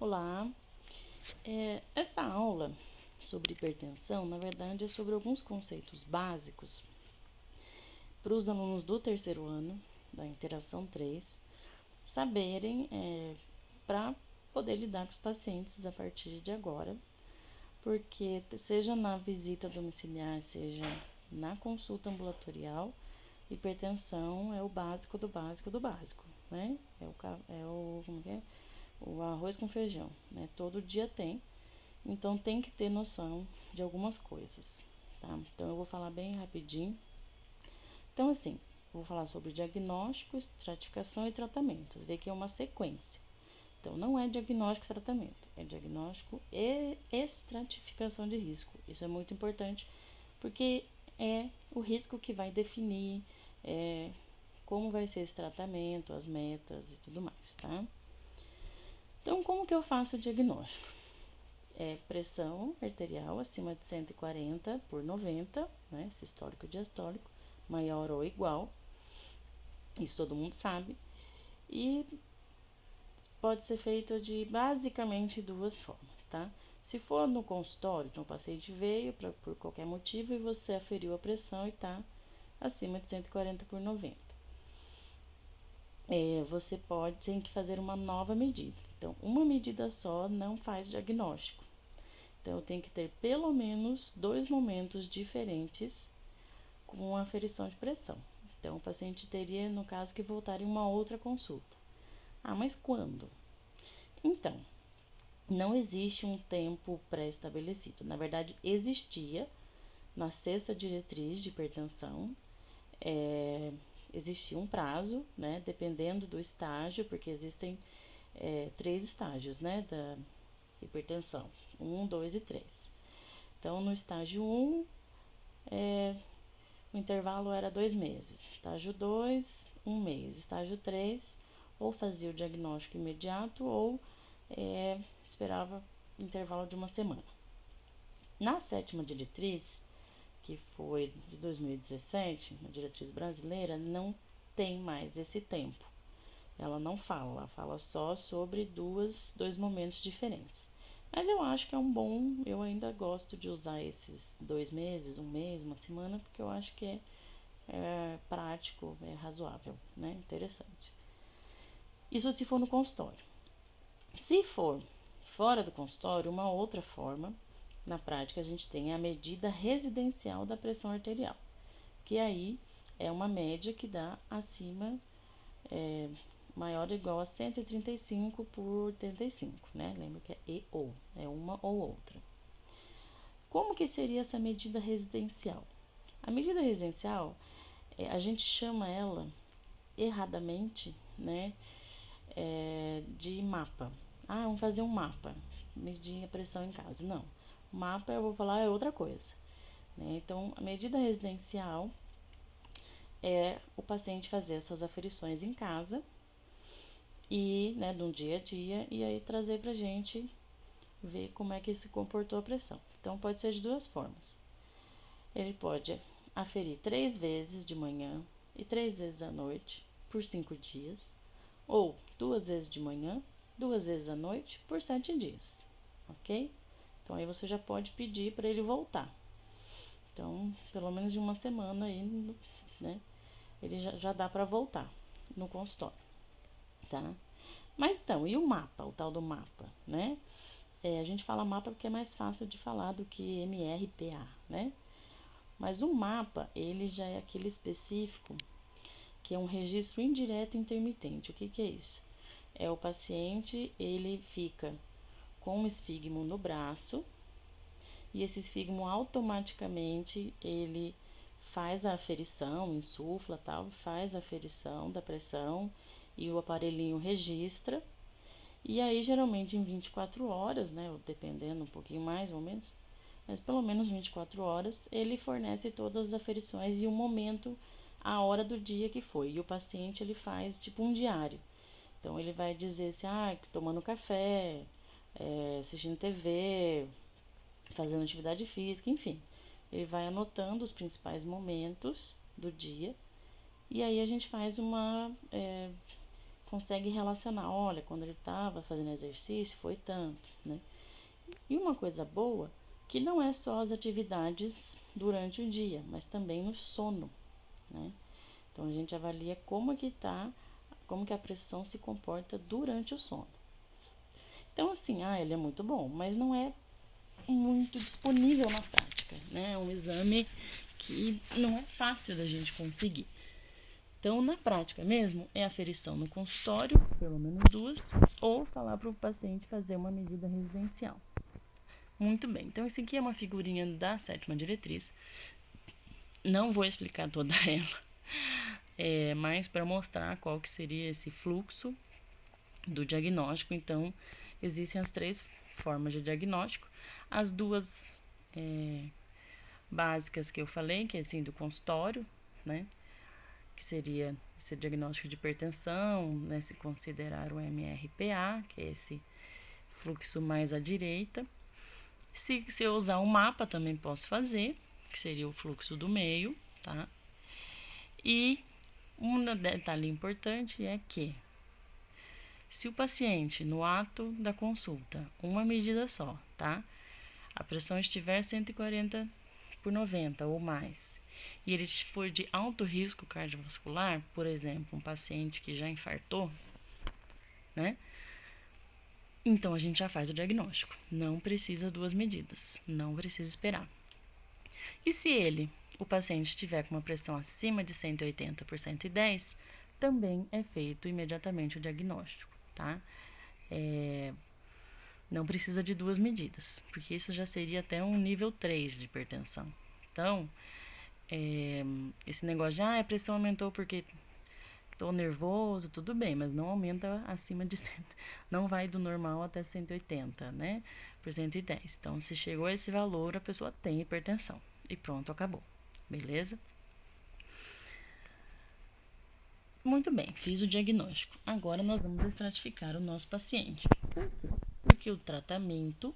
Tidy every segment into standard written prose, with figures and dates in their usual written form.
Olá, essa aula sobre hipertensão, na verdade, é sobre alguns conceitos básicos para os alunos do terceiro ano, da Interação 3, saberem para poder lidar com os pacientes a partir de agora, porque seja na visita domiciliar, seja na consulta ambulatorial, hipertensão é o básico do básico do básico, né? O arroz com feijão, né? Todo dia tem. Então tem que ter noção de algumas coisas, tá? Então eu vou falar bem rapidinho. Então assim, vou falar sobre diagnóstico, estratificação e tratamentos. Vê que é uma sequência. Então não é diagnóstico e tratamento, é diagnóstico e estratificação de risco. Isso é muito importante porque é o risco que vai definir como vai ser esse tratamento, as metas e tudo mais, tá? Então como que eu faço o diagnóstico? Pressão arterial acima de 140/90, né, sistólico e diastólico, maior ou igual, isso todo mundo sabe, e pode ser feito de basicamente duas formas, tá? Se for no consultório, então o paciente veio por qualquer motivo e você aferiu a pressão e está acima de 140/90. Você tem que fazer uma nova medida. Então, uma medida só não faz diagnóstico. Então, eu tenho que ter pelo menos 2 momentos diferentes com a aferição de pressão. Então, o paciente teria, no caso, que voltar em uma outra consulta. Ah, mas quando? Então, não existe um tempo pré-estabelecido. Na verdade, existia na sexta diretriz de hipertensão, existia um prazo, né, dependendo do estágio, porque existem 3 estágios, né, da hipertensão, 1, 2 e 3. Então, no estágio 1, o intervalo era 2 meses. Estágio 2, 1 mês. Estágio 3, ou fazia o diagnóstico imediato ou esperava intervalo de uma semana. Na sétima diretriz, que foi de 2017, a diretriz brasileira, não tem mais esse tempo. Ela não fala, ela fala só sobre dois momentos diferentes. Mas eu acho que é um bom, eu ainda gosto de usar esses 2 meses, 1 mês, uma semana, porque eu acho que é prático, é razoável, né? Interessante. Isso se for no consultório. Se for fora do consultório, uma outra forma, na prática a gente tem a medida residencial da pressão arterial, que aí é uma média que dá acima, maior ou igual a 135/85, né? Lembra que é E ou, é uma ou outra. Como que seria essa medida residencial? A medida residencial, a gente chama ela erradamente, né, de mapa. Ah, vamos fazer um mapa, medir a pressão em casa. Não, mapa eu vou falar é outra coisa, né? Então, a medida residencial é o paciente fazer essas aferições em casa e, né, no dia a dia, e aí trazer pra gente ver como é que se comportou a pressão. Então, pode ser de duas formas. Ele pode aferir 3 vezes de manhã e 3 vezes à noite por 5 dias, ou 2 vezes de manhã, 2 vezes à noite por 7 dias, ok? Então aí você já pode pedir para ele voltar. Então, pelo menos de uma semana aí, né? Ele já dá para voltar no consultório, tá? Mas então, e o mapa, o tal do mapa, né? A gente fala mapa porque é mais fácil de falar do que MRPA, né? Mas o mapa, ele já é aquele específico que é um registro indireto intermitente. O que é isso? O paciente, ele fica com um esfigmo no braço e esse esfigmo automaticamente ele faz a aferição, insufla tal, faz a aferição da pressão e o aparelhinho registra. E aí, geralmente em 24 horas, né, dependendo um pouquinho mais ou menos, mas pelo menos 24 horas, ele fornece todas as aferições e o momento, a hora do dia que foi. E o paciente, ele faz tipo um diário. Então, ele vai dizer assim, tomando café, assistindo TV, fazendo atividade física, enfim. Ele vai anotando os principais momentos do dia e aí a gente faz uma consegue relacionar, olha, quando ele estava fazendo exercício foi tanto, né? E uma coisa boa, que não é só as atividades durante o dia, mas também no sono, né? Então a gente avalia como que a pressão se comporta durante o sono. Então assim, ele é muito bom, mas não é muito disponível na prática, né? É um exame que não é fácil da gente conseguir. Então, na prática mesmo, é aferição no consultório, pelo menos 2, ou falar para o paciente fazer uma medida residencial. Muito bem, então isso aqui é uma figurinha da 7ª diretriz. Não vou explicar toda ela, mas para mostrar qual que seria esse fluxo do diagnóstico. Então, existem as 3 formas de diagnóstico. As 2 básicas que eu falei, que é assim do consultório, né? Que seria esse diagnóstico de hipertensão, né? Se considerar o MRPA, que é esse fluxo mais à direita. Se eu usar um mapa, também posso fazer, que seria o fluxo do meio, tá? E um detalhe importante é que, se o paciente, no ato da consulta, uma medida só, tá? A pressão estiver 140/90 ou mais, e ele for de alto risco cardiovascular, por exemplo, um paciente que já infartou, né? Então a gente já faz o diagnóstico. Não precisa 2 medidas, não precisa esperar. E se o paciente estiver com uma pressão acima de 180/110, também é feito imediatamente o diagnóstico, tá? Não precisa de 2 medidas, porque isso já seria até um nível 3 de hipertensão. Então, esse negócio de, a pressão aumentou porque tô nervoso, tudo bem, mas não aumenta acima de 100, não vai do normal até 180, né? Por 110. Então, se chegou a esse valor, a pessoa tem hipertensão. E pronto, acabou. Beleza? Muito bem, fiz o diagnóstico. Agora nós vamos estratificar o nosso paciente. Por quê? Porque o tratamento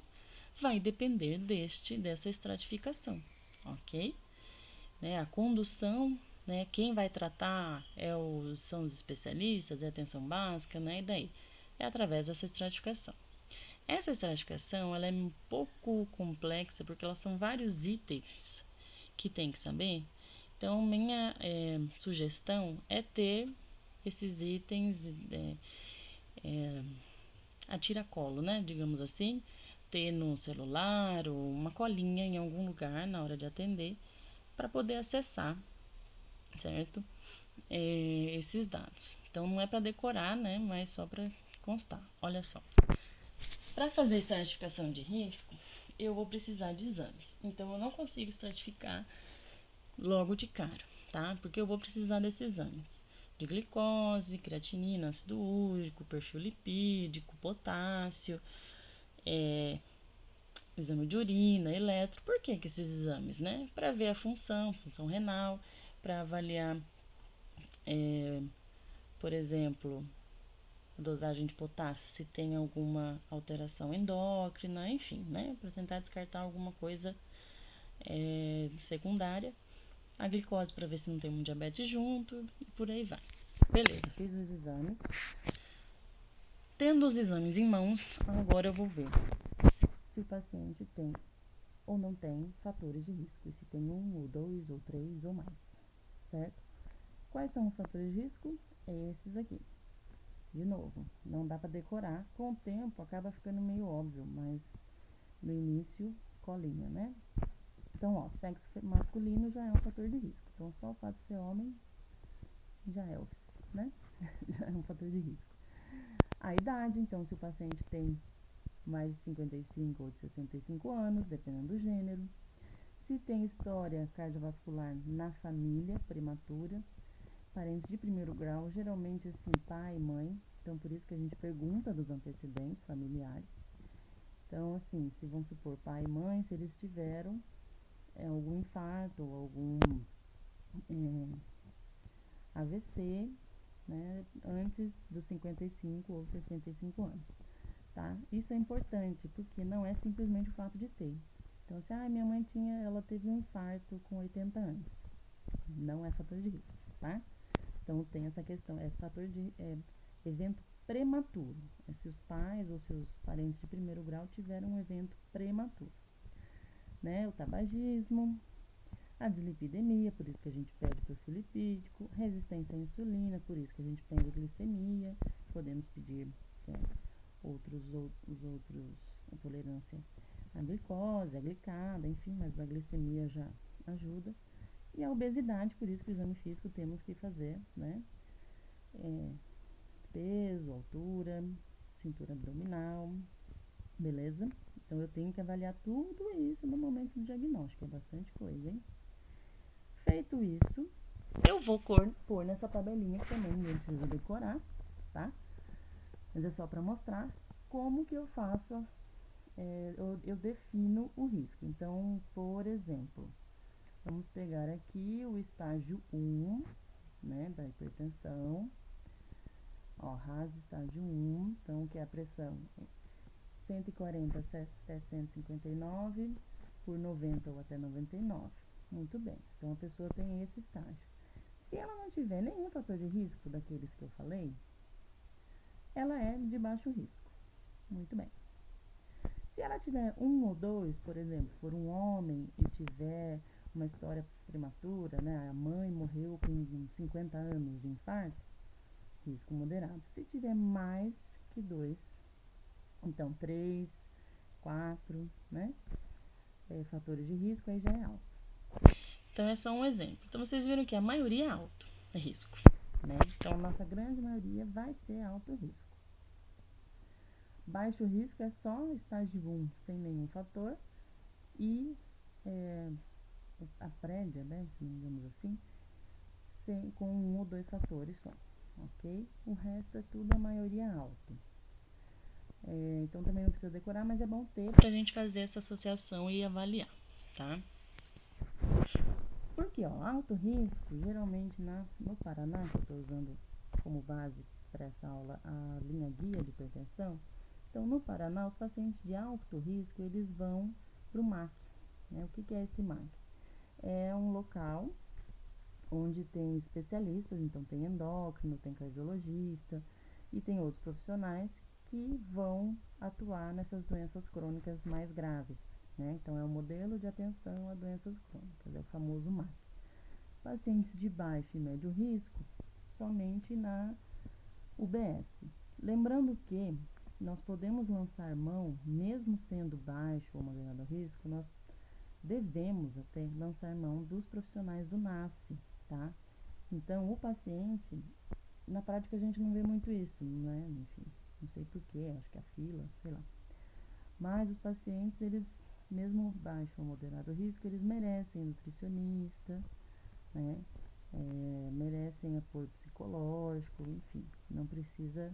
vai depender dessa estratificação, ok? Né, a condução, né, quem vai tratar são os especialistas, é a atenção básica, né, e daí? É através dessa estratificação. Essa estratificação, ela é um pouco complexa, porque elas são vários itens que tem que saber. Então, minha sugestão é ter esses itens a tiracolo, né, digamos assim, ter no celular ou uma colinha em algum lugar na hora de atender, para poder acessar, certo? Esses dados. Então não é para decorar, né? Mas só para constar. Olha só. Para fazer estratificação de risco, eu vou precisar de exames. Então eu não consigo estratificar logo de cara, tá? Porque eu vou precisar desses exames de glicose, creatinina, ácido úrico, perfil lipídico, potássio, exame de urina, eletro. Por que esses exames, né? Para ver a função renal, para avaliar, por exemplo, a dosagem de potássio, se tem alguma alteração endócrina, enfim, né? Para tentar descartar alguma coisa secundária. A glicose para ver se não tem um diabetes junto e por aí vai. Beleza, fiz os exames. Tendo os exames em mãos, agora eu vou ver se o paciente tem ou não tem fatores de risco, e se tem 1, ou 2, ou 3, ou mais, certo? Quais são os fatores de risco? Esses aqui. De novo, não dá para decorar. Com o tempo acaba ficando meio óbvio, mas no início, colinha, né? Então, ó, sexo masculino já é um fator de risco. Então, só o fato de ser homem já é, né? Já é um fator de risco. A idade, então, se o paciente tem mais de 55 ou de 65 anos, dependendo do gênero. Se tem história cardiovascular na família prematura, parentes de primeiro grau, geralmente assim, pai e mãe. Então, por isso que a gente pergunta dos antecedentes familiares. Então, assim, se vamos supor pai e mãe, se eles tiveram algum infarto ou algum AVC, né, antes dos 55 ou 65 anos, tá? Isso é importante, porque não é simplesmente o fato de ter. Então, se minha mãe ela teve um infarto com 80 anos, não é fator de risco, tá? Então, tem essa questão, evento prematuro. É se os pais ou seus parentes de primeiro grau tiveram um evento prematuro, né? O tabagismo, a dislipidemia, por isso que a gente pede perfil lipídico, resistência à insulina, por isso que a gente pede glicemia, podemos pedir os outros, intolerância à glicose, à glicada, enfim, mas a glicemia já ajuda. E a obesidade, por isso que o exame físico temos que fazer, né? Peso, altura, cintura abdominal, beleza? Então, eu tenho que avaliar tudo isso no momento do diagnóstico, é bastante coisa, hein? Feito isso, eu vou pôr nessa tabelinha que também ninguém precisa decorar, tá? Mas é só para mostrar como que eu faço, eu defino o risco. Então, por exemplo, vamos pegar aqui o estágio 1, né, da hipertensão. Ó, RAS estágio 1, então, que é a pressão 140 até 159, por 90 ou até 99. Muito bem, então a pessoa tem esse estágio. Se ela não tiver nenhum fator de risco daqueles que eu falei, ela é de baixo risco. Muito bem. Se ela tiver um ou dois, por exemplo, for um homem e tiver uma história prematura, né? A mãe morreu com 50 anos de infarto, risco moderado. Se tiver mais que dois, então 3, 4, né? Fatores de risco, aí já é alto. Então, é só um exemplo. Então, vocês viram que a maioria é alto risco, né? Então, nossa grande maioria vai ser alto risco. Baixo risco é só estágio 1 sem nenhum fator e a pré-diabetes, digamos assim, com um ou dois fatores só, ok? O resto é tudo a maioria alto. Então também não precisa decorar, mas é bom ter pra gente fazer essa associação e avaliar, tá? Porque, ó, alto risco, geralmente no Paraná, que eu tô usando como base para essa aula a linha guia de hipertensão, então no Paraná os pacientes de alto risco, eles vão pro MAC, né? O que é esse MAC? É um local onde tem especialistas, então tem endócrino, tem cardiologista e tem outros profissionais que vão atuar nessas doenças crônicas mais graves, né? Então, é o modelo de atenção a doenças crônicas, é o famoso MAC. Pacientes de baixo e médio risco, somente na UBS. Lembrando que nós podemos lançar mão, mesmo sendo baixo ou moderado risco, nós devemos até lançar mão dos profissionais do NASF, tá? Então, o paciente, na prática a gente não vê muito isso, né? Enfim, não sei porquê, acho que a fila, sei lá. Mas os pacientes, eles, mesmo baixo ou moderado risco, eles merecem nutricionista, né? Merecem apoio psicológico, enfim, não precisa,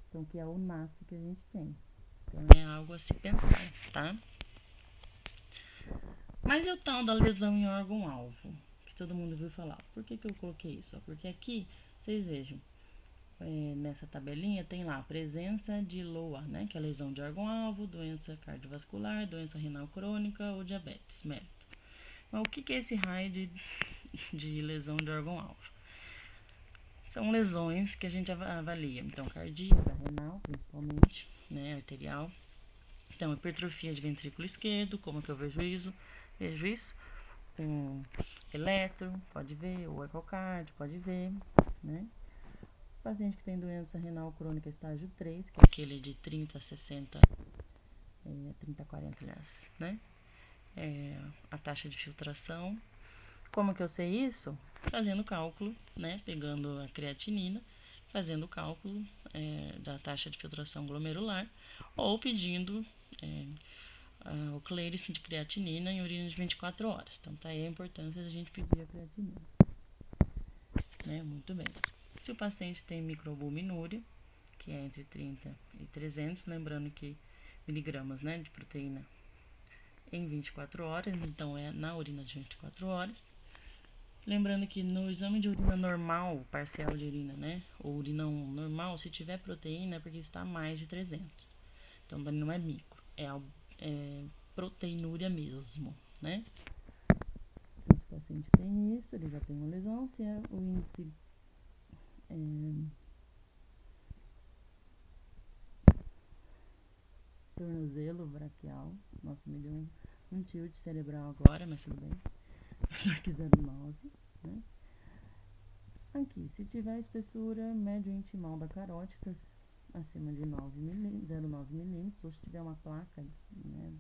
então, que é o NASF que a gente tem. Então, é algo a se pensar, tá? Mas e o tal da lesão em órgão-alvo, que todo mundo viu falar? Por que eu coloquei isso? Porque aqui, vocês vejam, nessa tabelinha tem lá a presença de LOA, né, que é lesão de órgão-alvo, doença cardiovascular, doença renal crônica ou diabetes mellitus. Mas o que é esse raio de lesão de órgão-alvo? São lesões que a gente avalia, então cardíaca, renal principalmente, né, arterial. Então, hipertrofia de ventrículo esquerdo, como que eu vejo isso? Vejo isso com eletro, pode ver, ou ecocárdio, pode ver, né? Paciente que tem doença renal crônica estágio 3, que é aquele de 30 a 60, 30 a 40, aliás, né? A taxa de filtração. Como que eu sei isso? Fazendo cálculo, né? Pegando a creatinina, fazendo o cálculo da taxa de filtração glomerular, ou pedindo o clérice de creatinina em urina de 24 horas. Então, tá aí a importância da gente pedir a creatinina. Né? Muito bem. Se o paciente tem microalbuminúria, que é entre 30 e 300, lembrando que miligramas, né, de proteína em 24 horas, então é na urina de 24 horas. Lembrando que no exame de urina normal, parcial de urina, né, ou urina normal, se tiver proteína é porque está mais de 300. Então, não é micro, é proteinúria mesmo, né? Então, se o paciente tem isso, ele já tem uma lesão, se o índice tornozelo braquial. Nossa, me deu um tilt cerebral agora, mas tudo bem. Mark 09, né? Aqui, se tiver espessura médio intimal da carótida acima de 0,9 milímetros, ou se tiver uma placa, né,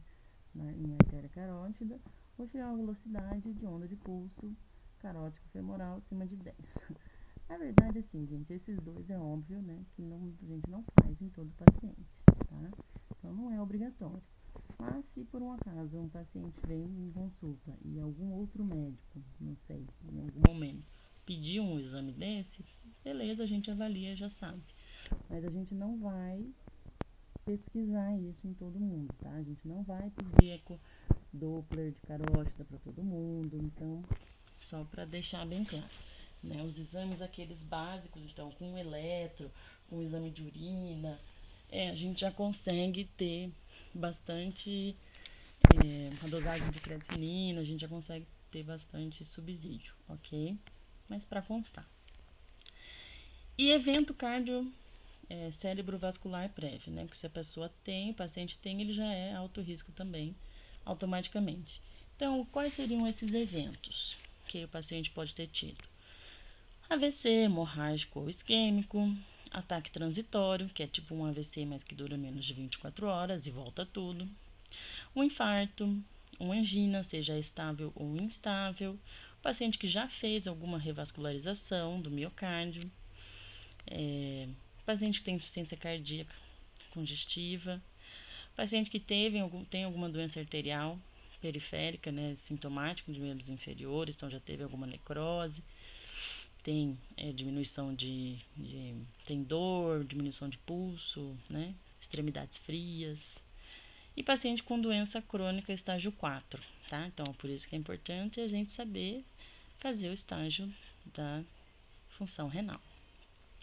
em artéria carótida, ou tiver uma velocidade de onda de pulso carótico femoral acima de 10. Na verdade, assim, gente, esses dois é óbvio, né, que a gente não faz em todo paciente, tá? Então, não é obrigatório. Mas, se por um acaso um paciente vem em consulta e algum outro médico, não sei, em algum momento, pedir um exame desse, beleza, a gente avalia, já sabe. Mas a gente não vai pesquisar isso em todo mundo, tá? A gente não vai pedir eco Doppler de carótida para todo mundo, então, só para deixar bem claro, né? Os exames aqueles básicos, então, com eletro, com exame de urina, a gente já consegue ter bastante, a dosagem de creatinina, a gente já consegue ter bastante subsídio, ok? Mas para constar. E evento cardio cérebrovascular prévio, né? Que se a pessoa tem, o paciente tem, ele já é alto risco também, automaticamente. Então, quais seriam esses eventos que o paciente pode ter tido? AVC, hemorrágico ou isquêmico, ataque transitório, que é tipo um AVC, mas que dura menos de 24 horas e volta tudo. Um infarto, uma angina, seja estável ou instável. O paciente que já fez alguma revascularização do miocárdio. Paciente que tem insuficiência cardíaca congestiva. Paciente que tem alguma doença arterial periférica, né, sintomática de membros inferiores, então já teve alguma necrose. Tem diminuição tem dor, diminuição de pulso, né? Extremidades frias. E paciente com doença crônica estágio 4, tá? Então, por isso que é importante a gente saber fazer o estágio da função renal.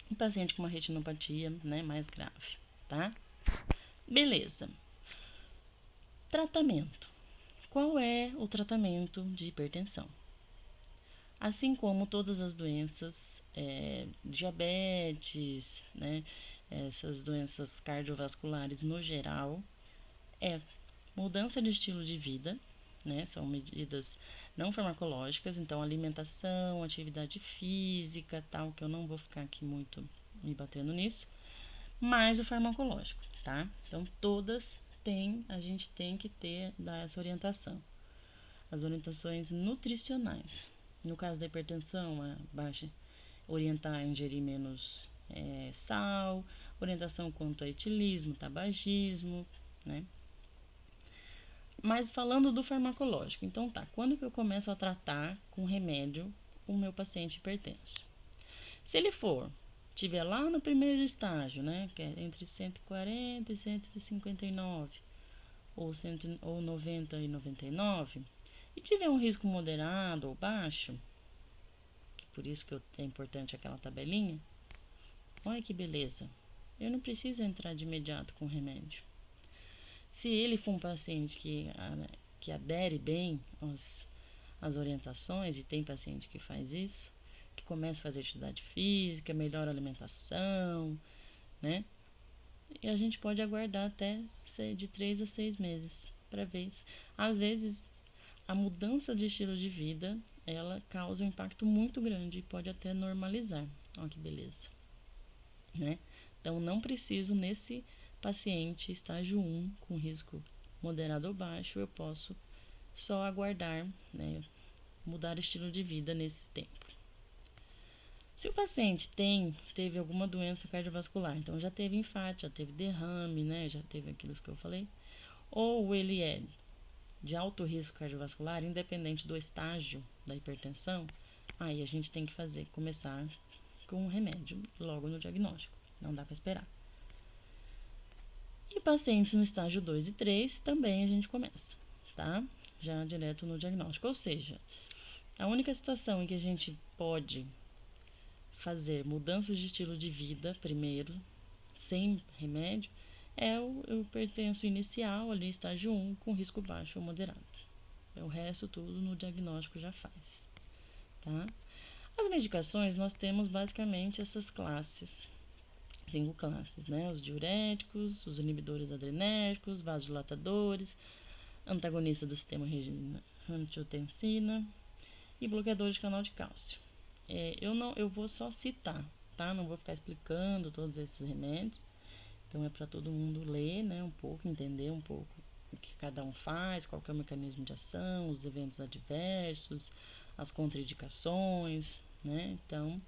E paciente com uma retinopatia, né, mais grave, tá? Beleza. Tratamento. Qual é o tratamento de hipertensão? Assim como todas as doenças, diabetes, né, essas doenças cardiovasculares no geral, mudança de estilo de vida, né, são medidas não farmacológicas, então alimentação, atividade física, tal, que eu não vou ficar aqui muito me batendo nisso, mais o farmacológico, tá? Então todas a gente tem que dar essa orientação. As orientações nutricionais. No caso da hipertensão, orientar a ingerir menos sal, orientação quanto a etilismo, tabagismo, né? Mas falando do farmacológico, então tá, quando que eu começo a tratar com remédio o meu paciente hipertenso? Se ele tiver lá no primeiro estágio, né, que é entre 140 e 159, ou 90 e 99, e tiver um risco moderado ou baixo, que por isso que é importante aquela tabelinha, olha que beleza, eu não preciso entrar de imediato com remédio. Se ele for um paciente que adere bem às orientações, e tem paciente que faz isso, que começa a fazer atividade física, melhora a alimentação, né? E a gente pode aguardar até de 3 a 6 meses para ver. Às vezes, a mudança de estilo de vida, ela causa um impacto muito grande e pode até normalizar. Olha que beleza, né? Então, não preciso nesse paciente estágio 1 com risco moderado ou baixo, eu posso só aguardar, né, mudar estilo de vida nesse tempo. Se o paciente teve alguma doença cardiovascular, então já teve infarto, já teve derrame, né, já teve aquilo que eu falei, ou ele é de alto risco cardiovascular, independente do estágio da hipertensão, aí a gente tem que começar com um remédio logo no diagnóstico, não dá para esperar. E pacientes no estágio 2 e 3 também a gente começa, tá? Já direto no diagnóstico. Ou seja, a única situação em que a gente pode fazer mudanças de estilo de vida primeiro, sem remédio, é o hipertenso inicial, ali estágio 1, com risco baixo ou moderado. O resto tudo no diagnóstico já faz, tá? As medicações, nós temos basicamente essas classes 5 classes, né? Os diuréticos, os inibidores adrenérgicos, vasodilatadores, antagonista do sistema angiotensina e bloqueadores de canal de cálcio. Eu vou só citar, tá? Não vou ficar explicando todos esses remédios. Então é para todo mundo ler, né, um pouco, entender um pouco o que cada um faz, qual que é o mecanismo de ação, os eventos adversos, as contraindicações, né? Então,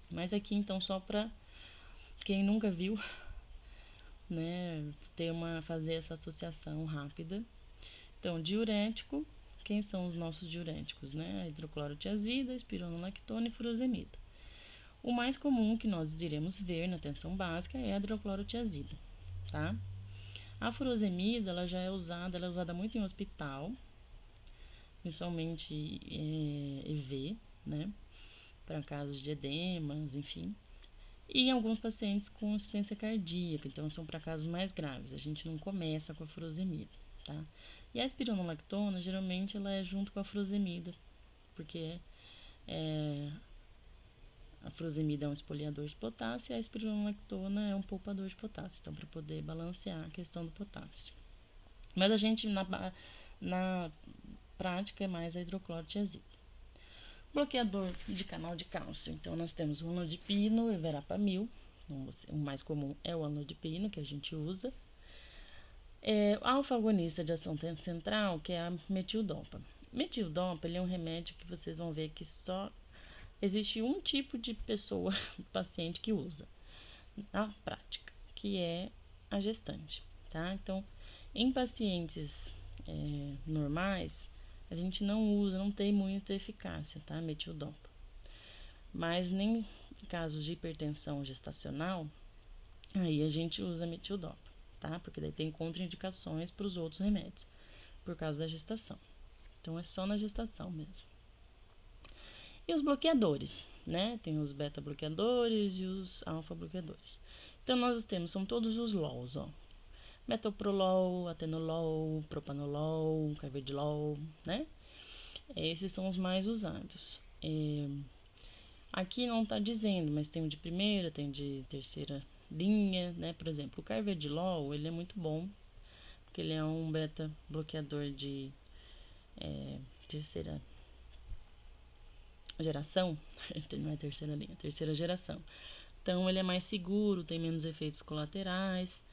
mas aqui então só para quem nunca viu, né, fazer essa associação rápida. Então, diurético, quem são os nossos diuréticos, né? A hidroclorotiazida, espironolactona e furosemida. O mais comum que nós iremos ver na atenção básica é a hidroclorotiazida, tá? A furosemida, ela é usada muito em hospital, principalmente EV, né? Para casos de edemas, enfim. E em alguns pacientes com insuficiência cardíaca, então são para casos mais graves. A gente não começa com a furosemida, tá? E a espironolactona, geralmente, ela é junto com a furosemida, porque a furosemida é um espoliador de potássio e a espironolactona é um poupador de potássio, então para poder balancear a questão do potássio. Mas a gente, na prática, é mais a hidroclorotiazida. Bloqueador de canal de cálcio, então nós temos o anodipino e verapamil. O mais comum é o anodipino que a gente usa. Alfa-agonista de ação central, que é a metildopa. Metildopa, ele é um remédio que vocês vão ver que só existe um tipo de pessoa, paciente, que usa na prática, que é a gestante, tá? Então, em pacientes normais, a gente não usa, não tem muita eficácia, tá? Metildopa. Mas nem em casos de hipertensão gestacional, aí a gente usa metildopa, tá? Porque daí tem contraindicações para os outros remédios, por causa da gestação. Então, é só na gestação mesmo. E os bloqueadores, né? Tem os beta-bloqueadores e os alfa-bloqueadores. Então, nós temos, são todos os LOLs, ó. Metoprolol, atenolol, propanolol, carvedilol, né? Esses são os mais usados. Aqui não está dizendo, mas tem de primeira, tem de terceira linha, né? Por exemplo, o carvedilol, ele é muito bom, porque ele é um beta-bloqueador de terceira geração, não é terceira linha, terceira geração. Então, ele é mais seguro, tem menos efeitos colaterais,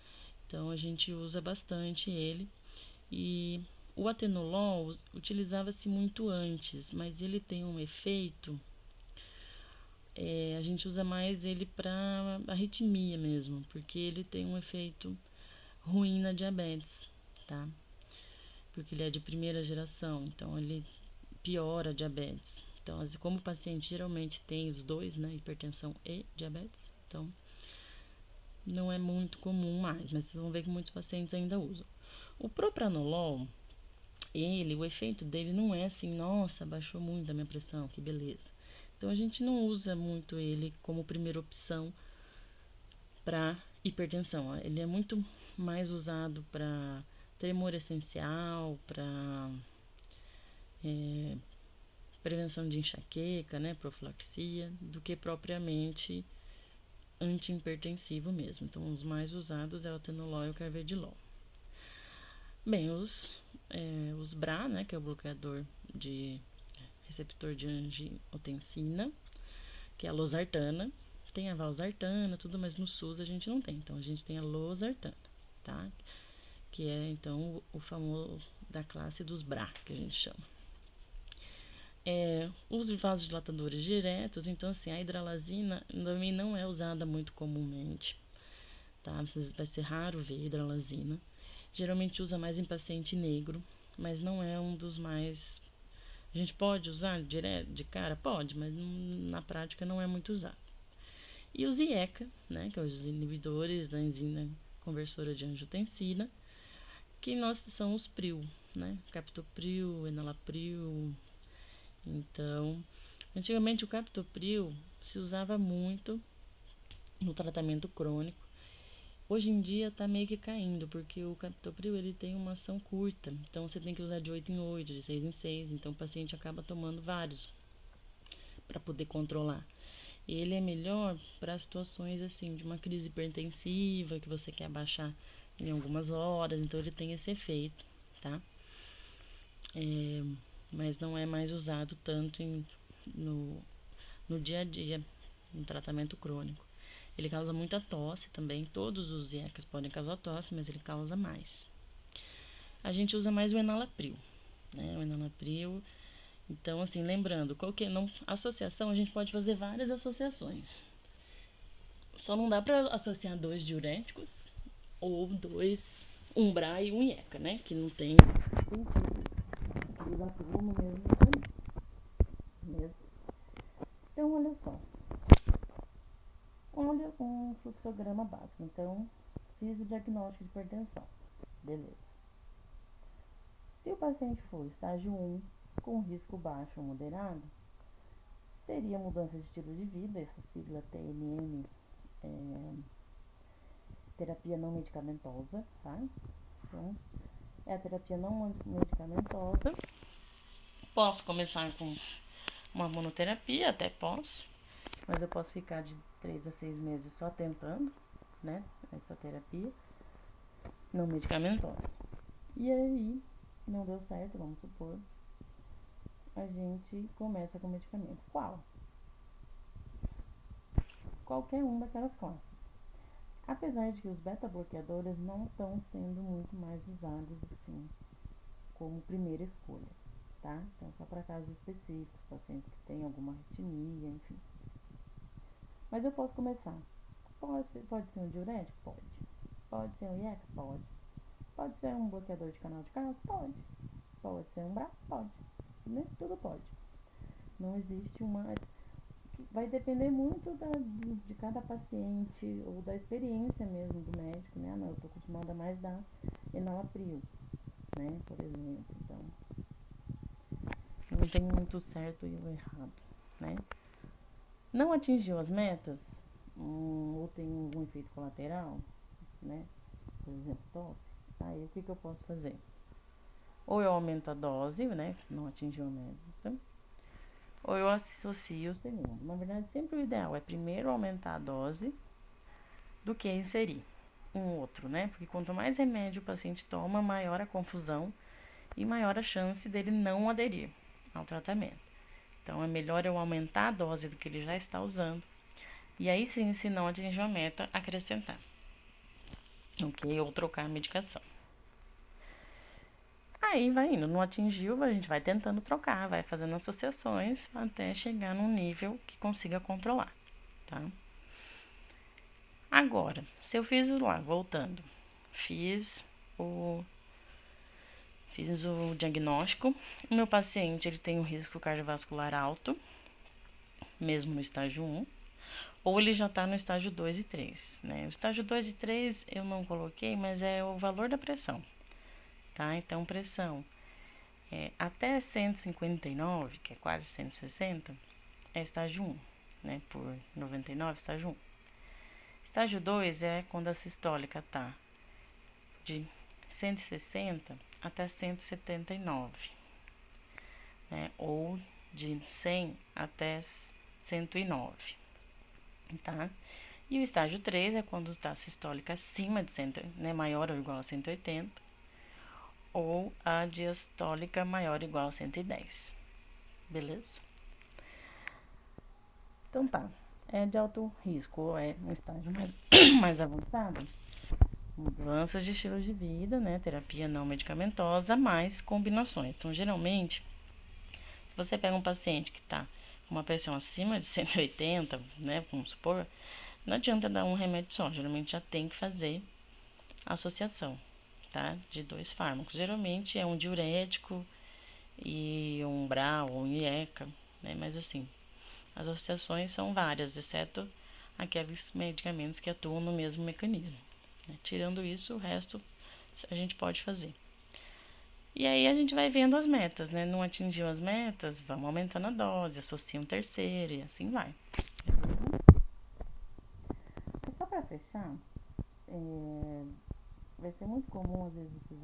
então a gente usa bastante ele. E o atenolol utilizava-se muito antes, mas ele tem um efeito, a gente usa mais ele para arritmia mesmo, porque ele tem um efeito ruim na diabetes, tá? Porque ele é de primeira geração, então ele piora a diabetes. Então, como o paciente geralmente tem os dois, né, hipertensão e diabetes, então não é muito comum mais, mas vocês vão ver que muitos pacientes ainda usam. O propranolol, o efeito dele não é assim, nossa, baixou muito a minha pressão, que beleza. Então a gente não usa muito ele como primeira opção para hipertensão. Ele é muito mais usado para tremor essencial, para prevenção de enxaqueca, né, profilaxia, do que propriamente antihipertensivo mesmo. Então, os mais usados é o atenolol e o carvedilol. Bem, os BRA, né, que é o bloqueador de receptor de angiotensina, que é a losartana. Tem a valsartana, tudo, mas no SUS a gente não tem. Então, a gente tem a losartana, tá? Que é, então, o famoso da classe dos BRA, que a gente chama. Os vasodilatadores diretos, então, assim, a hidralazina também não é usada muito comumente, tá? Vai ser raro ver hidralazina. Geralmente usa mais em paciente negro, mas não é um dos mais... A gente pode usar direto, de cara? Pode, mas na prática não é muito usado. E os IECA, né, que são os inibidores da enzima conversora de angiotensina, que são os PRIO, né, captopril, enalapril. Então, antigamente o captopril se usava muito no tratamento crônico. Hoje em dia está meio que caindo, porque o captopril ele tem uma ação curta, então você tem que usar de 8 em 8, de 6 em 6, então o paciente acaba tomando vários para poder controlar. ele é melhor para situações assim de uma crise hipertensiva que você quer abaixar em algumas horas, então ele tem esse efeito, tá? Mas não é mais usado tanto no, no dia a dia, no tratamento crônico. Ele causa muita tosse também, todos os IECAs podem causar tosse, mas ele causa mais. A gente usa mais o enalapril, né? O enalapril. Então, assim, lembrando, associação, a gente pode fazer várias associações. Só não dá para associar 2 diuréticos ou 2 Umbra e um IECA, né? Que não tem sentido utilizar tudo no mesmo mecanismo. Então, olha só. Olha um fluxograma básico. Então, fiz o diagnóstico de hipertensão. Beleza. Se o paciente for estágio 1, com risco baixo ou moderado, seria mudança de estilo de vida, essa sigla TNM, terapia não medicamentosa, tá? Então, é a terapia não medicamentosa. Posso começar com uma monoterapia, até posso, mas eu posso ficar de 3 a 6 meses só tentando, né, essa terapia não medicamentosa. E aí, não deu certo, vamos supor, a gente começa com medicamento. Qual? Qualquer um daquelas classes. Apesar de que os beta-bloqueadores não estão sendo muito mais usados assim como primeira escolha, tá? Então, só para casos específicos, pacientes que têm alguma arritmia, enfim. Mas eu posso começar. Pode ser um diurético? Pode. Pode ser um IECA? Pode. Pode ser um bloqueador de canal de Castro? Pode. Pode ser um BRA? Pode. Né? Tudo pode. Não existe uma... Vai depender muito de cada paciente ou da experiência mesmo do médico, né? Não, eu tô acostumada a mais dar enalapril, né? Por exemplo. Então, não tem muito certo e o errado, né? Não atingiu as metas, ou tem algum efeito colateral, né? Por exemplo, tosse. Aí o que eu posso fazer? Ou eu aumento a dose, né? Não atingiu a meta. Ou eu associo o segundo. Na verdade, sempre o ideal é primeiro aumentar a dose do que inserir um outro, né? Porque quanto mais remédio o paciente toma, maior a confusão e maior a chance dele não aderir ao tratamento. Então, é melhor eu aumentar a dose do que ele já está usando. E aí sim, se não atingir a meta, acrescentar. Ok? Ou trocar a medicação. Aí vai indo, não atingiu, a gente vai tentando trocar, vai fazendo associações até chegar num nível que consiga controlar, tá? Agora, se eu fiz lá, voltando, fiz o diagnóstico, o meu paciente ele tem um risco cardiovascular alto, mesmo no estágio 1, ou ele já está no estágio 2 e 3, né? O estágio 2 e 3 eu não coloquei, mas é o valor da pressão, tá? Então, pressão até 159, que é quase 160, é estágio 1, né? Por 99, estágio 1. Estágio 2 é quando a sistólica tá de 160 até 179, né? Ou de 100 até 109, tá? E o estágio 3 é quando está a sistólica acima de 100, né? Maior ou igual a 180, ou a diastólica maior ou igual a 110, beleza? Então tá, é de alto risco ou é um estágio mais avançado? Mudanças de estilo de vida, né? Terapia não medicamentosa, mais combinações. Então, geralmente, se você pega um paciente que tá com uma pressão acima de 180, né? Vamos supor, não adianta dar um remédio só. Geralmente já tem que fazer associação, tá? De 2 fármacos. Geralmente é um diurético e um BRA ou um IECA, né? Mas assim, as associações são várias, exceto aqueles medicamentos que atuam no mesmo mecanismo, né? Tirando isso, o resto a gente pode fazer. E aí a gente vai vendo as metas, né? Não atingiu as metas, vamos aumentando a dose, associa um terceiro e assim vai. E só para fechar, vai ser muito comum às vezes vocês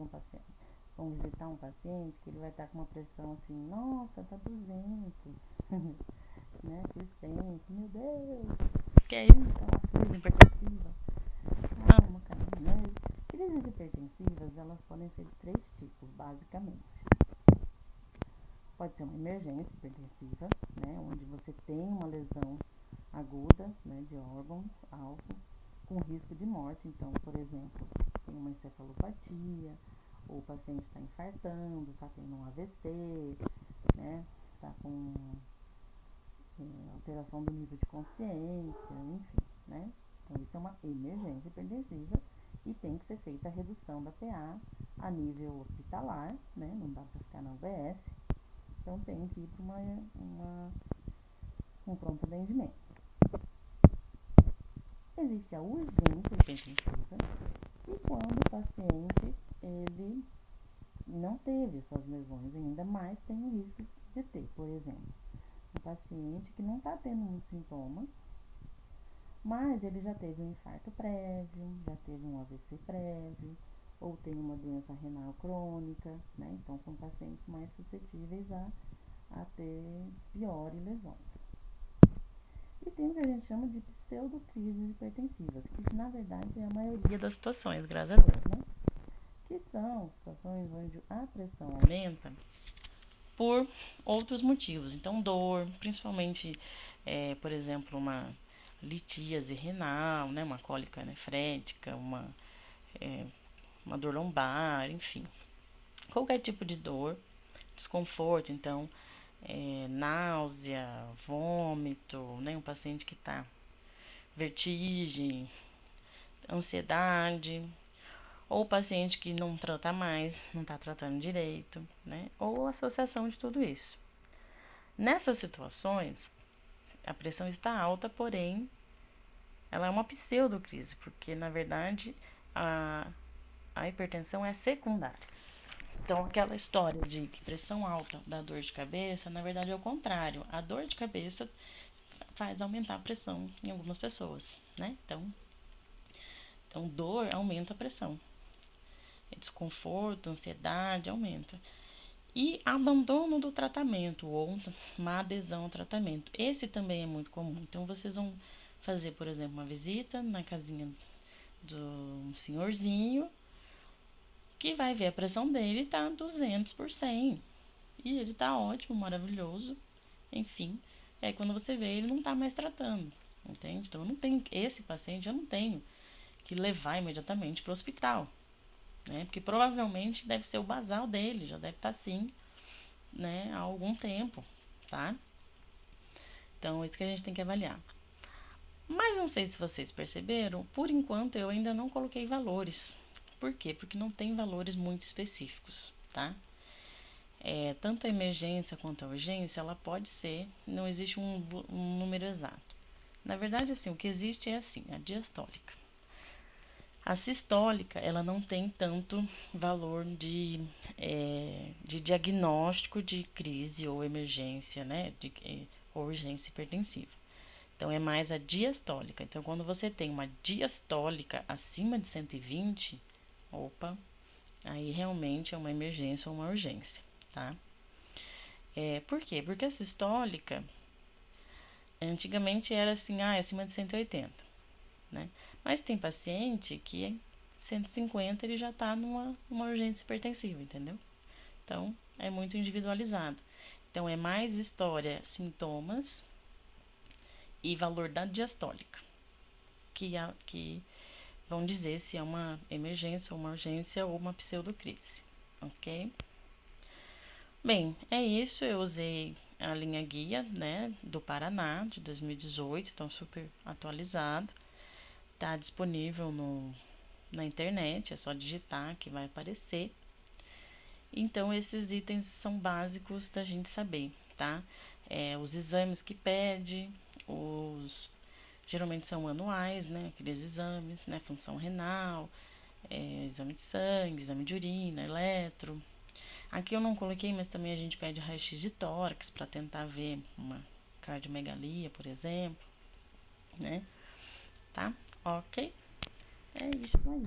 vão visitar um paciente que ele vai estar com uma pressão assim, nossa, tá 200. né, que eles sentem, meu Deus, que é isso, uma crise hipertensiva, calma, calma, né? Crises hipertensivas, elas podem ser de 3 tipos, basicamente. Pode ser uma emergência hipertensiva, né, onde você tem uma lesão aguda, né, de órgãos alvo, com risco de morte. Então, por exemplo, tem uma encefalopatia, ou o paciente está infartando, está tendo um AVC, né, está com alteração do nível de consciência, enfim, né. Então, isso é uma emergência hipertensiva e tem que ser feita a redução da PA a nível hospitalar, né, não dá para ficar na UBS, então tem que ir para um pronto atendimento. Existe a urgência hipertensiva, e quando o paciente ele não teve essas lesões ainda, mas tem o risco de ter. Por exemplo, um paciente que não está tendo muitos sintomas, mas ele já teve um infarto prévio, já teve um AVC prévio, ou tem uma doença renal crônica, né? Então são pacientes mais suscetíveis a ter piores lesões. E tem o que a gente chama de pseudocrises hipertensivas, que na verdade é a maioria das situações, graças a Deus, né? Que são situações onde a pressão aumenta por outros motivos. Então, dor, principalmente, por exemplo, uma litíase renal, né? Uma cólica nefrética, uma dor lombar, enfim. Qualquer tipo de dor, desconforto, então, náusea, vômito, né? Um paciente que está vertigem, ansiedade, ou o paciente que não trata mais, não está tratando direito, né? Ou associação de tudo isso. Nessas situações, a pressão está alta, porém, ela é uma pseudocrise, porque na verdade a hipertensão é secundária. Então, aquela história de que pressão alta dá dor de cabeça, na verdade é o contrário. A dor de cabeça faz aumentar a pressão em algumas pessoas, né? Então dor aumenta a pressão. Desconforto, ansiedade aumenta. E abandono do tratamento ou má adesão ao tratamento. Esse também é muito comum. Então vocês vão fazer, por exemplo, uma visita na casinha de um senhorzinho que vai ver a pressão dele tá 200 por 100. E ele tá ótimo, maravilhoso, enfim. E aí quando você vê, ele não tá mais tratando, entende? Então eu não tenho, esse paciente eu não tenho que levar imediatamente para o hospital, né? Porque provavelmente deve ser o basal dele, já deve estar assim, né, há algum tempo, tá? Então, isso que a gente tem que avaliar. Mas não sei se vocês perceberam, por enquanto eu ainda não coloquei valores. Por quê? Porque não tem valores muito específicos, tá? Tanto a emergência quanto a urgência, ela pode ser, não existe um número exato. Na verdade, assim, o que existe é assim, a diastólica. A sistólica, ela não tem tanto valor de diagnóstico de crise ou emergência, né? Ou urgência hipertensiva. Então, é mais a diastólica. Então, quando você tem uma diastólica acima de 120, opa, aí realmente é uma emergência ou uma urgência, tá? Por quê? Porque a sistólica, antigamente era assim, acima de 180, né? Mas tem paciente que 150 ele já tá numa urgência hipertensiva, entendeu? Então, é muito individualizado. Então, é mais história, sintomas e valor da diastólica, que vão dizer se é uma emergência ou uma urgência ou uma pseudocrise, ok? Bem, é isso. Eu usei a linha guia, né, do Paraná, de 2018, então super atualizado. Tá disponível na internet, é só digitar que vai aparecer. Então, esses itens são básicos da gente saber, tá? Os exames que pede, geralmente são anuais, né? Aqueles exames, né? Função renal, exame de sangue, exame de urina, eletro. Aqui eu não coloquei, mas também a gente pede raio-x de tórax para tentar ver uma cardiomegalia, por exemplo, né? Tá? Ok? É isso aí.